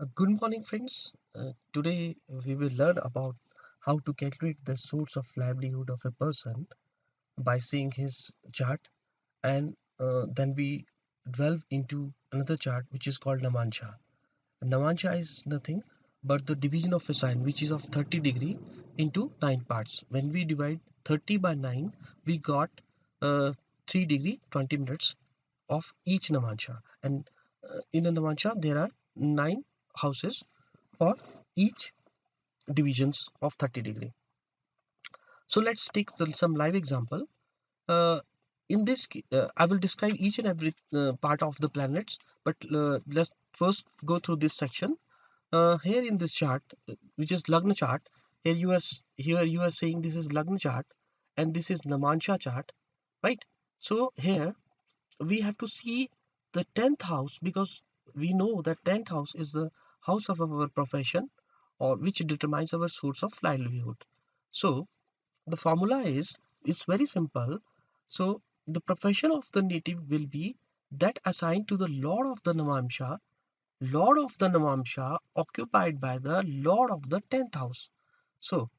Good morning, friends. Today we will learn about how to calculate the source of livelihood of a person by seeing his chart, and then we delve into another chart which is called navamsha. Navamsha is nothing but the division of a sign which is of 30 degree into 9 parts. When we divide 30 by 9, we got 3 degree 20 minutes of each navamsha, and in a navamsha there are 9 houses for each divisions of 30 degree. So let's take some live example. uh, in this I will describe each and every part of the planets, but let's first go through this section. Here in this chart, which is Lagna chart, here you are saying this is Lagna chart and this is navamsha chart, right? So here we have to see the 10th house, because we know that 10th house is the house of our profession, or which determines our source of livelihood. So the formula is very simple. So the profession of the native will be that assigned to the lord of the navamsha, occupied by the lord of the 10th house. So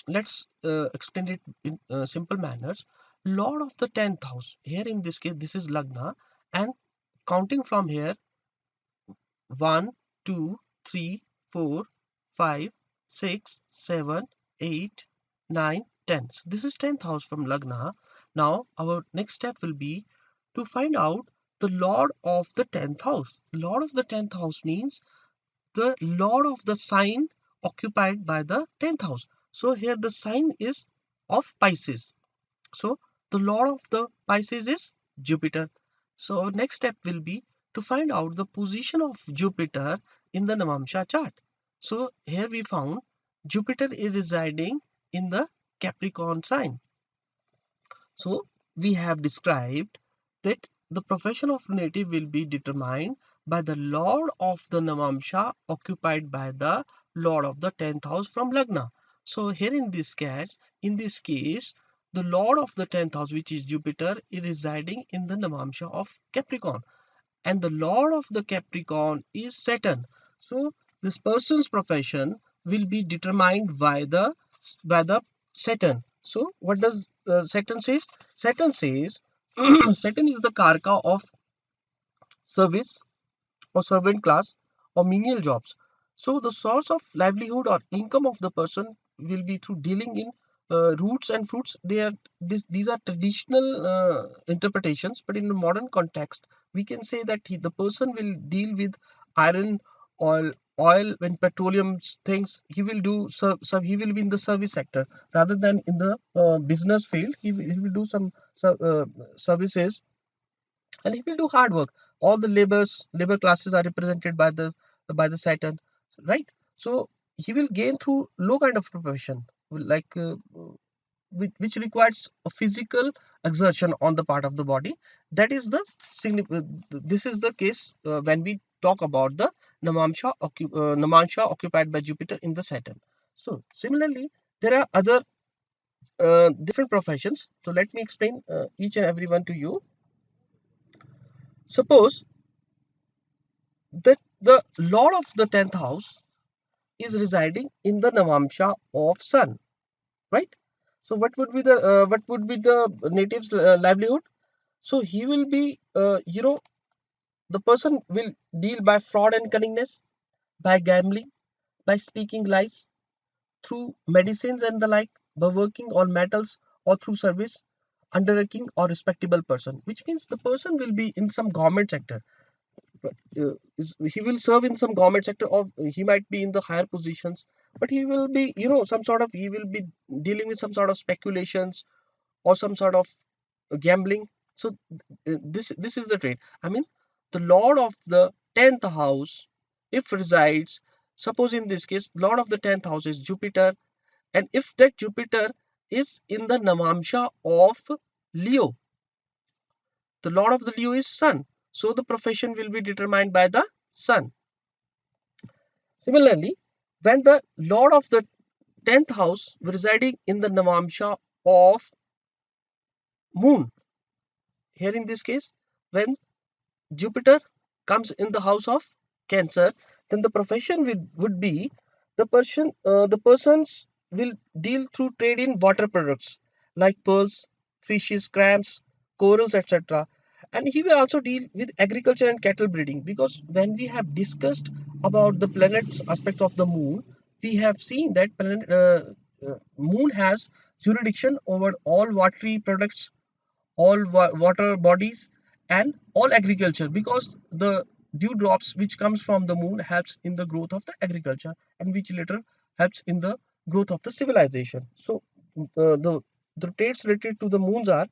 let's explain it in simple manners. Lord of the 10th house, here in this case this is Lagna, and counting from here, 1, 2, 3, 4, 5, 6, 7, 8, 9, 10. So this is 10th house from Lagna. Now our next step will be to find out the lord of the 10th house. Lord of the 10th house means the lord of the sign occupied by the 10th house. So here the sign is of Pisces. So the lord of the Pisces is Jupiter. So next step will be to find out the position of Jupiter in the navamsha chart. So here we found Jupiter is residing in the Capricorn sign. So we have described that the profession of native will be determined by the lord of the navamsha occupied by the lord of the 10th house from Lagna. So here in this case, the lord of the 10th house, which is Jupiter, is residing in the navamsha of Capricorn, and the lord of the Capricorn is Saturn. So this person's profession will be determined by the Saturn. So what does Saturn says? Saturn says Saturn is the karka of service or servant class or menial jobs. So the source of livelihood or income of the person will be through dealing in roots and fruits. These are traditional interpretations, but in the modern context, we can say that the person will deal with iron, oil and petroleum things. He will do he will be in the service sector rather than in the business field. He will do some services, and he will do hard work. All the labor classes are represented by the Saturn, right? So he will gain through low kind of profession, like which requires a physical exertion on the part of the body. That is the this is the case when we talk about the navamsha occupied by Jupiter in the Saturn. So similarly, there are other different professions. So let me explain each and every one to you. Suppose that the lord of the 10th house is residing in the navamsha of Sun, right? So what would be the native's livelihood? So he will be the person will deal by fraud and cunningness, by gambling, by speaking lies, through medicines and the like, by working on metals, or through service, undertaking or respectable person, which means the person will be in some government sector. He will serve in some government sector, or he might be in the higher positions, but he will be, some sort of, he will be dealing with some sort of speculations or some sort of gambling. So this is the trade. I mean, the lord of the 10th house, if resides, suppose in this case lord of the 10th house is Jupiter, and if that Jupiter is in the navamsha of Leo, the lord of the Leo is Sun, so the profession will be determined by the Sun. Similarly, when the lord of the 10th house residing in the navamsha of Moon, here in this case, when Jupiter comes in the house of Cancer, then the profession would be the persons will deal through trade in water products like pearls, fishes, crabs, corals, etc. And he will also deal with agriculture and cattle breeding, because when we have discussed about the planets aspect of the moon, we have seen that moon has jurisdiction over all watery products, all water bodies, and all agriculture, because the dew drops which comes from the moon helps in the growth of the agriculture, and which later helps in the growth of the civilization. So the traits related to the moons are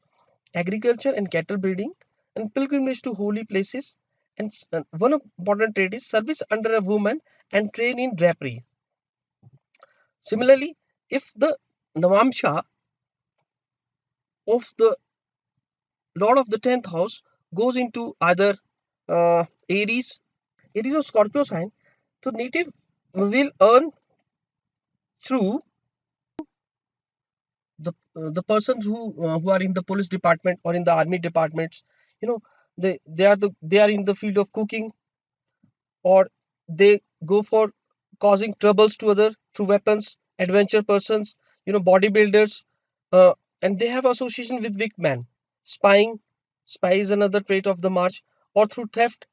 agriculture and cattle breeding, and pilgrimage to holy places, and one important trait is service under a woman and train in drapery. Similarly, if the navamsha of the lord of the 10th house goes into either Aries, or Scorpio sign, the native will earn through the persons who are in the police department or in the army departments. You know, they are in the field of cooking, or they go for causing troubles to other through weapons. Adventure persons, bodybuilders, uh, and they have association with wicked men. Spying, spy is another trait of the March, or through theft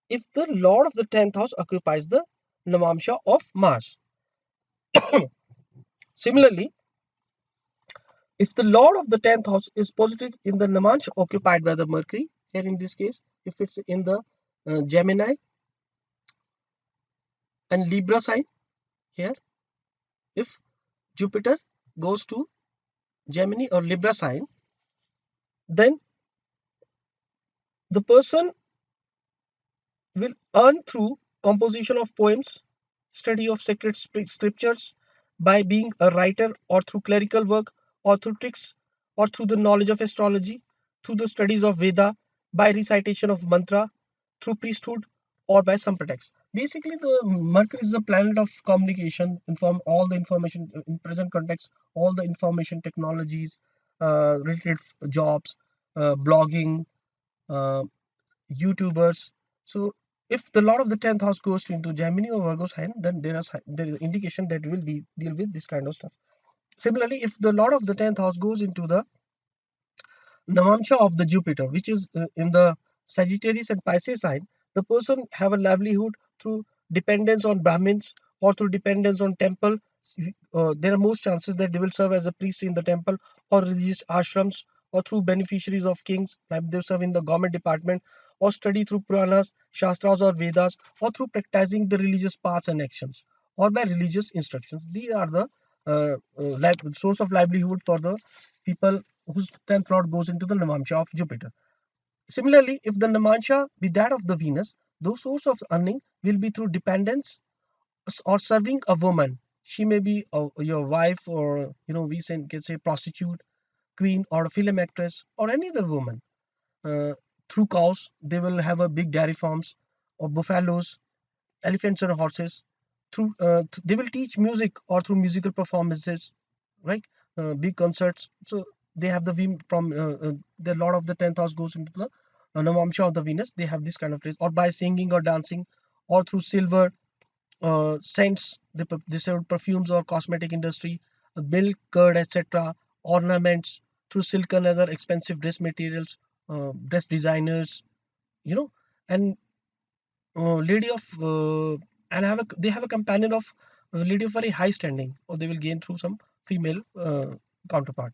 if the lord of the 10th house occupies the navamsha of Mars. Similarly, if the lord of the 10th house is posited in the navamsha occupied by the Mercury, here in this case, if it's in the Gemini and Libra sign, here, if Jupiter goes to Gemini or Libra sign, then the person will earn through composition of poems, study of sacred scriptures, by being a writer, or through clerical work, or through tricks, or through the knowledge of astrology, through the studies of Veda, by recitation of mantra, through priesthood, or by some pretext. Basically, the Mercury is the planet of communication, inform all the information in present context, all the information technologies, related jobs, blogging, uh, YouTubers. So if the Lord of the 10th house goes into Gemini or Virgo sign, then there is indication that will deal with this kind of stuff. Similarly, if the Lord of the 10th house goes into the navamsha of the Jupiter, which is in the Sagittarius and Pisces sign, the person have a livelihood through dependence on Brahmins, or through dependence on temple. There are most chances that they will serve as a priest in the temple or religious ashrams, or through beneficiaries of kings, like they serve in the government department, or study through Puranas, Shastras, or Vedas, or through practicing the religious paths and actions, or by religious instructions. These are the source of livelihood for the people whose 10th lord goes into the navamsha of Jupiter. Similarly, if the navamsha be that of the Venus, those source of earning will be through dependence or serving a woman. She may be your wife, or can say prostitute, queen, or a film actress, or any other woman. Uh, Through cows, they will have a big dairy farms, or buffaloes, elephants and horses. Through they will teach music or through musical performances, right? Big concerts. So they have the from the lord of the 10th house goes into the navamsha of the Venus. They have this kind of traits, or by singing or dancing, or through silver, scents. They sell perfumes or cosmetic industry, milk, curd, etc. Ornaments, through silk and other expensive dress materials, dress designers, you know, and lady of and they have a companion of a lady of very high standing, or they will gain through some female counterpart.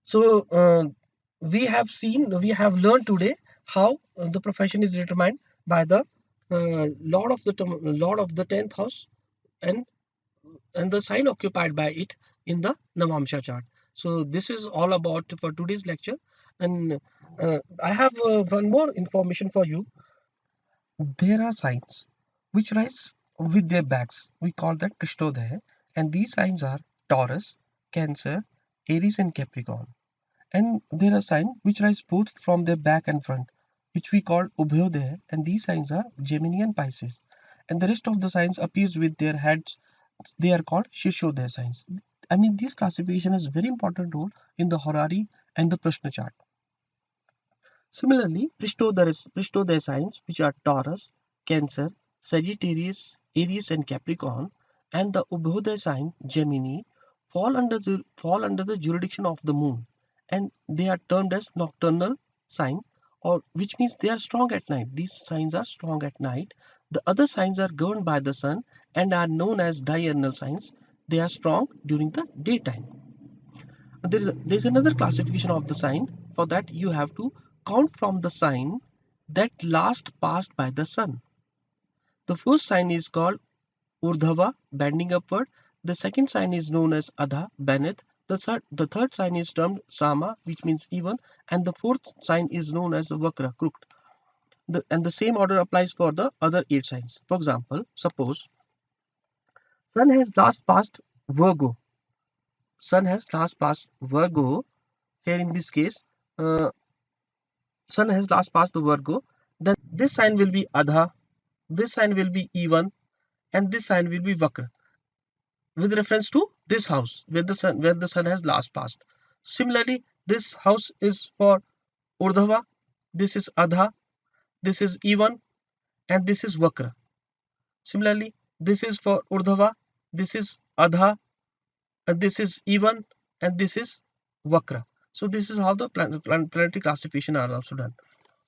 So we have learned today how the profession is determined by the lord of the 10th house, and the sign occupied by it in the navamsha chart. So this is all about for today's lecture, and I have one more information for you. There are signs which rise with their backs. We call that Krishnodaya, and these signs are Taurus, Cancer, Aries, and Capricorn. And there are signs which rise both from their back and front, which we call Ubhyodaya, and these signs are Gemini and Pisces. And the rest of the signs appears with their heads. They are called Shirshodaya signs. I mean, this classification has very important role in the horary and the Prashna chart. Similarly, restore their signs, which are Taurus, Cancer, Sagittarius, Aries, and Capricorn, and the Ubhodaya sign Gemini fall under the jurisdiction of the moon, and they are termed as nocturnal sign, or which means they are strong at night. These signs are strong at night. The other signs are governed by the sun and are known as diurnal signs. They are strong during the daytime. There's another classification of the sign. For that, you have to count from the sign that last passed by the sun. The first sign is called urdhava, bending upward. The second sign is known as adha, beneath. The third sign is termed sama, which means even, and the fourth sign is known as vakra, crooked. And the same order applies for the other 8 signs. For example, suppose sun has last passed Virgo. Sun has last passed Virgo. Here in this case, uh, sun has last passed the Virgo, then this sign will be Adha, this sign will be even, and this sign will be Vakra with reference to this house where the sun has last passed. Similarly, this house is for Urdhava, this is Adha, this is even, and this is Vakra. Similarly, this is for Urdhava, this is Adha, and this is even, and this is Vakra. So this is how the planetary classification are also done.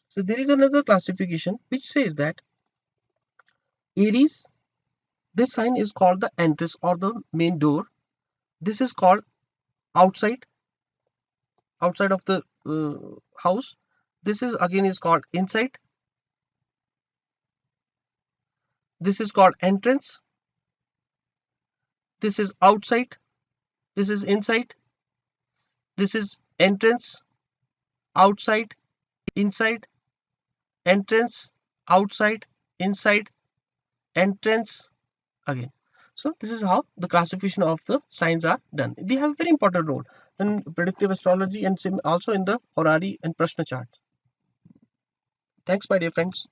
So there is another classification which says that Aries, this sign is called the entrance or the main door. This is called outside, outside of the house. This is again is called inside. This is called entrance. This is outside. This is inside. This is entrance, outside, inside, entrance, outside, inside, entrance, again. So this is how the classification of the signs are done. They have a very important role in predictive astrology and also in the horary and prashna charts. Thanks, my dear friends.